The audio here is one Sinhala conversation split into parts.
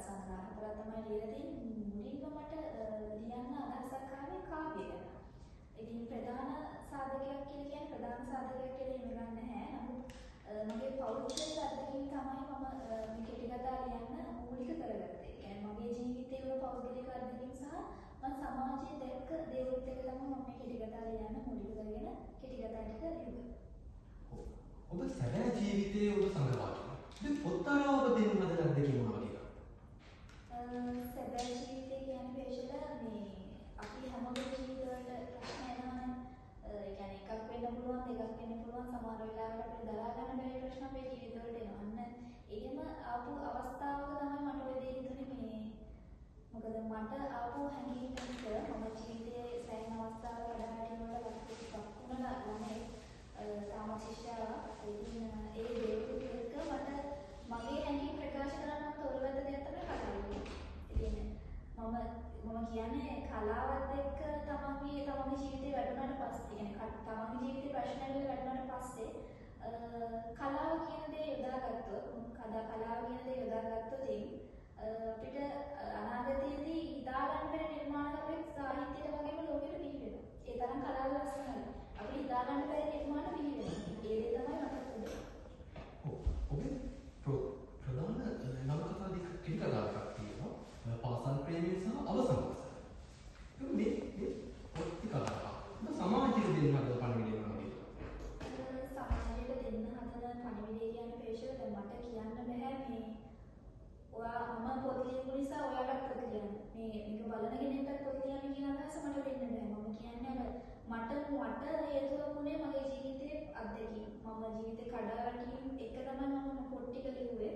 සංග්‍රහ හතරක් තමයි ලියලා තියෙන්නේ. මුලින්ම මට ලියන්න අදහසක් ආවේ කාව්‍ය ගැන. ඉතින් ප්‍රධාන සාධකයක් කියන්නේ ප්‍රධාන සාධකයක් කියලා එහෙම ගන්න නැහැ. නමුත් මගේ පෞද්ගලික අත්දැකීම් තමයි මම මේ කෙටි කතා ලියන්න මූලික කරගත්තේ. කියන්නේ මගේ ජීවිතයේ වල පෞද්ගලික අත්දැකීම් සහ මම සමාජයේ දැක්ක දේවල් එක තමයි මම මේ කෙටි කතා ලියන්න මූලික කරගෙන කෙටි කතා ටික ලියුවා. ඔබ සැබෑ ජීවිතයේ ඔබ සංග්‍රහ කරනවා. ඉතින් පොත්තරව ඔබ දෙන්න හදන අත්දැකීම් මොනවද කියලා? සැබෑ ජීවිතය කියන්නේ පේශලා මේ අපි හැමෝගේ ජීවිතවලට ප්‍රශ්න එනවනේ. ඒ කියන්නේ එකක් වෙන්න පුළුවන් දෙකක් වෙන්න පුළුවන් සමහර වෙලාවට අපිට දරා ගන්න බැරි ප්‍රශ්න අපේ ජීවිතවලට එනවා. අන්න එහෙම ආපු අවස්ථාවක තමයි මට ඔය දේ හිතුනේ මේ මොකද මට ආපු හැඟීම් එක මම ජීවිතයේ සෑහෙන අවස්ථාවල වැඩ වලට වුණා ළමයි තාම ශිෂ්‍යාවක්. ඉතින් ඒ දේවල් එක මට මගේ හැඟීම් ප්‍රකාශ කරන්න තොරවද දෙයක් තමයි කතා කරන්නේ. ඉතින් මම කියන්නේ කලාවත් එක්ක තමන්ගේ ජීවිතේ වැඩුණාට පස්සේ කියන්නේ තමන්ගේ ජීවිතේ ප්‍රශ්න වල වැඩුණාට පස්සේ කලාව කියන දේ යොදාගත්තොත් කලාව කියන දේ යොදාගත්තොත් අපිට අනාගතයේදී හිතාගන්න බැරි නිර්මාණයක් සාහිත්‍යයට වගේම ලෝකෙට බිහි වෙනවා. ඒ තරම් කලාව ලස්සනයි. අපිට හිතාගන්න බැරි නිර්මාණ බිහි වෙනවා. ඒ දේ තමයි මට උදේ. ඔබේ ප්‍රධාන නවකතා දෙක කෙටි කතාවක් තියෙනවා. පාසල් ප්‍රේමය සහ අවසන් වසර. මේ පොත්ති කතාව. සමාජයට දෙන්න හදන පණිවිඩය මොනවද? සමාජයට දෙන්න හදන පණිවිඩය කියන්නේ පේශල දැන් මට කියන්න බෑ මේ ඔයා මම පොත් ලියපු නිසා ඔයාලට පොත් ලියන්න. මේක බලන කෙනෙක්ට පොත් ලියන්න කියන අදහස මට දෙන්න බෑ. මම කියන්නේ මට හේතුවක් වුණේ මගේ ජීවිතයේ අත්දැකීම්. මම ජීවිතේ කඩාවැටීම් එක තමයි මම පොත් ටික ලිව්වේ.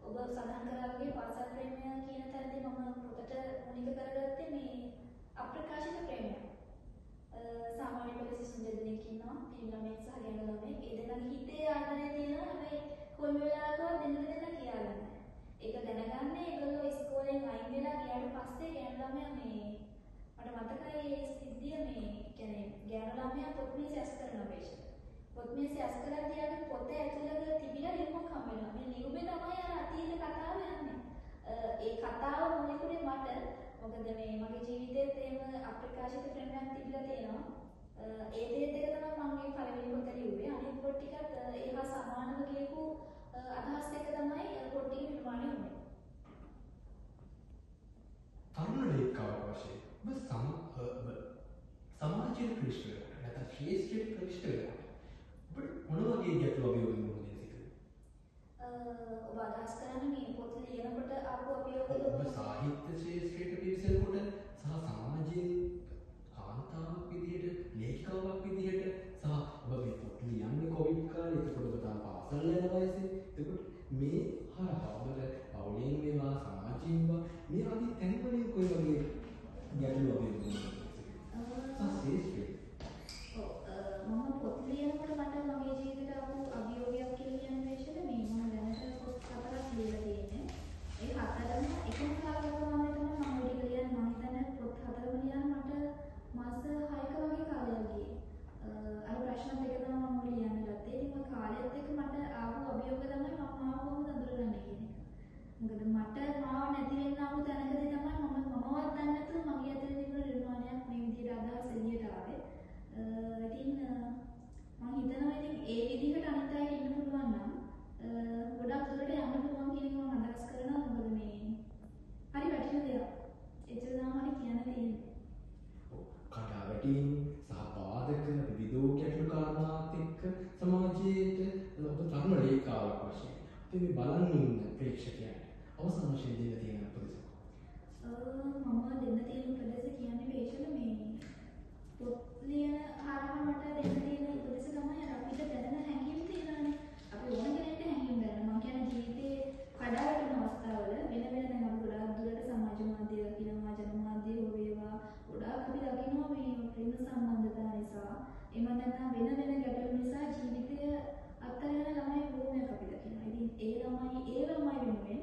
ඔබ සඳහන් කළා වගේ පාසල් ප්‍රේමය කියන තැනදී මම පොතට මුලික කරගත්තේ මේ අප්‍රකාශිත ප්‍රේමය. සාමාන්‍ය පෙළ සිසුන් දෙදෙනෙක් ඉන්නවා. පින් ළමෙක් සහ ගැණ ළමෙක්. ඒ දෙන්නාගේ හිතේ ආදරය තියෙනවා. හැබැයි කොයි වෙලාවකවත් දෙන්න කියලා නැහැ. ඒක දැනගන්නේ ඒගොල්ලෝ ඉස්කෝලෙන් අයින් වෙලා ගියාට පස්සේ ගැණ ළමයා මේ මට මතකයි ඒ සිද්ධිය මේ කියන්නේ ගැණ ළමයා පොත් මේස ඇස් කරන වේශය. පොත් මේස ඇස් කරද්දී ආගේ පොත ඇතුළත තිබිලා ලියුමක් හම්බ වෙනවා. මේ ලියුමේ තමයි අර අතීත කතාව යන්නේ. ඒ කතාව මුලිකුනේ මට මොකද මේ මගේ ජීවිතේත් එහෙම අප්‍රකාශිත ප්‍රේමයක් තිබිලා තියෙනවා. ඒ දෙයත් එක තමයි මම මේ පළවෙනි පොත ලිව්වේ. අනිත් පොත් ටිකත් ඒහා සමානව කියපු අදහස් එක තමයි පොත් ටික නිර්මාණය වුනේ. තරුණ ලේඛකයෙක් වශයෙන් ඔබ සමාජයේ ක්‍රිස්ටල් නැත්නම් ශ්‍රේෂ්ඨ ක්‍රිස්ටල් ඔබ මොන වගේ ගැටලු අභියෝග මොනවද සිදුවේ? ඔබ අදහස් කරන්නේ මේ පොත් ලියනකොට ආපු අභියෝග ඔබ සාහිත්‍ය ශ්‍රේෂ්ඨ පිරිසකට සහ සමාජයේ කාන්තාවක් විදිහට ලේඛිකාවක් විදිහට සහ ඔබ මේ පොත් ලියන්නේ කොවිඩ් කාලේ එතකොට ඔබ තාම පාසල් යන වයසේ එතකොට මේ හරහා ඔබට පෞලින් මේවා සමාජීය මේ ආදී තැන්වලින් කොයි වගේ ගැටලු අභියෝග මම පොත් ලියනකොට මට මගේ ජීවිතයට ආපු අභියෝගයක් කියලා කියන විශේෂද මේ මම දැනට පොත් හතරක් ලියලා තියෙන්නේ. ඒ හතරම එකම කාලවකවානුවේ තමයි මම ටික ලියන්නේ. මම හිතන්නේ පොත් හතරම ලියන්න මට මාස 6ක වගේ කාලයක් ගියේ. අර ප්‍රශ්න දෙක තමයි මම ලියන්න ගත්තේ. ඒක කාලයත් එක්ක මට ආපු අභියෝග තමයි මම මාව කොහොමද අඳුරගන්නේ කියන එක. මොකද මට මාව නැති වෙන්න ආපු තැනකදී තමයි මමවත් දන්නේ නැතුව මගේ ඇතුලේ තිබුණ නිර්මාණයක් මේ විදිහට අදහස් එළියට ආවේ. ඉතින් මම හිතනවා ඉතින් ඒ විදිහට අනිත් අයට ඉන්න පුළුවන් නම් ගොඩක් දුරට යන්න පුළුවන් කියන එක මම අදහස් කරනවා. මොකද මේ හරි වැටින දෙයක්. එච්චර තමයි කියන්න තියෙන්නේ. කඩාවැටීම් සහ බාධක විවිධ ගැටලු කාරණාත් එක්ක සමාජයේට ඔබ තරුණ ලේඛකයෙක් වශයෙන් අපි මේ බලන් ඉන්න ප්‍රේක්ෂකයන්ට අවසාන වශයෙන් දෙන්න තියෙන උපදෙස්. මම දෙන්න තියෙන උපදෙස් කියන්නේ පේශල මේ පොත් ලියන හරහා මට දෙන්න තියෙන උපදෙස් තමයි අපිට දැනෙන හැඟීම් තියෙනවානේ. අපි ඕන කෙනෙක්ට හැඟීම් ගන්න. මම කියන්නේ ජීවිතේ කඩාවැටෙන අවස්ථාවල වෙන දැන් අපි ගොඩාක් දුරට සමාජ මාධ්‍ය දකිනවා, ජනමාධ්‍ය හෝ වේවා ගොඩාක් අපි දකිනවා මේ ප්‍රේම සම්බන්ධතා නිසා එහෙම නැත්නම් වෙන ගැටලු නිසා ජීවිතය අත්හැරෙන ළමයි බොහෝමයක් අපි දකිනවා. ඉතින් ඒ ළමයි වෙනුවෙන්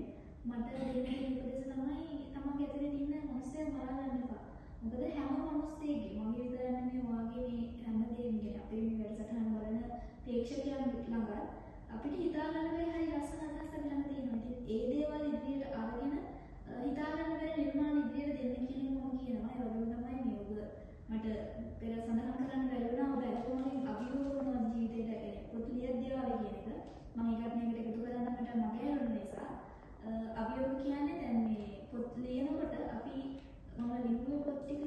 මට දෙන්න තියෙන උපදෙස් තමයි තමන්ගේ ඇතුලේ ඉන්න මිනිස්සු මරා ගන්න එපා. මොකද හැම මිනිස්සෙකගේ මගේ විතර නෙමෙයි වාගේ මේ හැමදේම ගැන අපේ මේ වැඩසටහන බලන ප්‍රේක්ෂකයන් ළඟ අපිට හිතා ගන්න බැරි හරි ලස්සන අදහස් අපි ළඟ තියෙනවා. ඉතින් ඒ දේවල් ඉදිරියට අරගෙන මට පෙර සඳහන් කරන්න බැරිුණා ඔබ ඇත්තටම අභියෝගන ජීවිතයට පොත් ලියද්දියාවේ කියන එක. මම ඒකට මේකට එකතු කරන්න මට මගහැරුණ නිසා අභියෝග කියන්නේ දැන් මේ පොත් ලියනකොට අපි මම ලිව්වේ පොත් ටික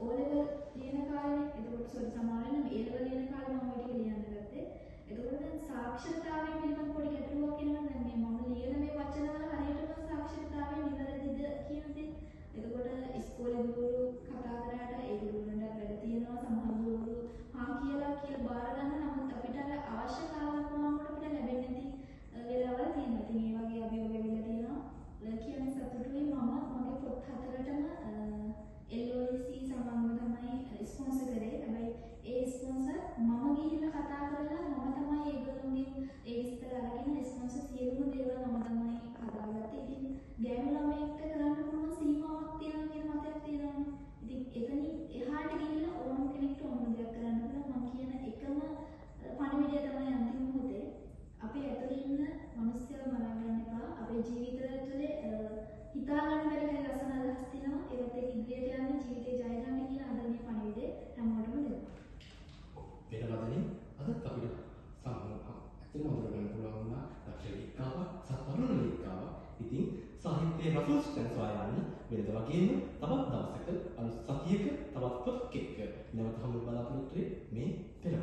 O level ලියන කාලේ. එතකොට සොරි සමාවෙන්න A level ලියන කාලේ මම ওই ටික ලියන්න ගත්තේ. එතකොට දැන් සාක්ෂරතාවය පිළිබඳ පොඩි ගැටලුවක් එනවා. දැන් මේ මම ලියන මේ වචනවල හරියටම සාක්ෂරතාවය නිවැරදිද කියන දේ. එතකොට ඉස්කෝලේ ගුරු කතා කරාට ඒ ගුරුවරුන්ට වැඩ තියෙනවා සමහර ගුරු කියලා බාර ගන්න. නමුත් අපිට අර අවශ්‍ය කාලවකවානුවට අපිට ලැබෙන්නේ නැති වෙලාවල් තියෙනවා. ඉතින් ඒ වගේ අභියෝග වෙලා තියෙනවා. කියන්නේ සතුටුයි මම මගේ පොත් හතරටම LOEC සමගම තමයි ස්පොන්සර් කරේ. හැබැයි ඒ ස්පොන්සර් මම ගිහිල්ලා කතා කරලා මම තමයි ඒගොල්ලෝගෙන් ඒ විස්තර අරගෙන ස්පොන්සර් සියලුම දේවල් මම තමයි හදාගත්තේ. ඉතින් ගෑනු ළමයෙක්ට කරන්න පුළුවන් සීමාවක් තියෙනවා කියන මතයක් තියෙනවානේ. ඉතින් එතනින් එහාට ගිහිල්ලා ඕනම කෙනෙක්ට ඕනම දෙයක් කරන්න පුළුවන්. මම කියන එකම පණිවිඩය තමයි අන්තිම මොහොතේ අපේ ඇතුළේ ඉන්න මිනිස්සුන්ව මරා ගන්න එපා. අපේ ජීවිතය තුළ හිතා ගන්න බැරි හැම ලස්සන අදහස් තියෙනවා. ඒවත් එක්ක ඉදිරියට යන්න ජීවිතේ ජය ගන්න කියන ආදරණීය පණිවිඩය හැමෝටම දෙන්න. වෙනවදනේ අදත් අපිට ඇත්තටම හඳුනගන්න පුළුවන් වුණා දක්ෂ ලේඛිකාවක් සතරුණ ලේඛිකාවක්. ඉතින් සාහිත්‍යයේ රසස් සොයා යන්න වෙනද වගේම තවත් දවසක අලුත් සතියක තවත් පොත් එක්ක නැවත හමු බලාපොරොත්තු මේ පෙර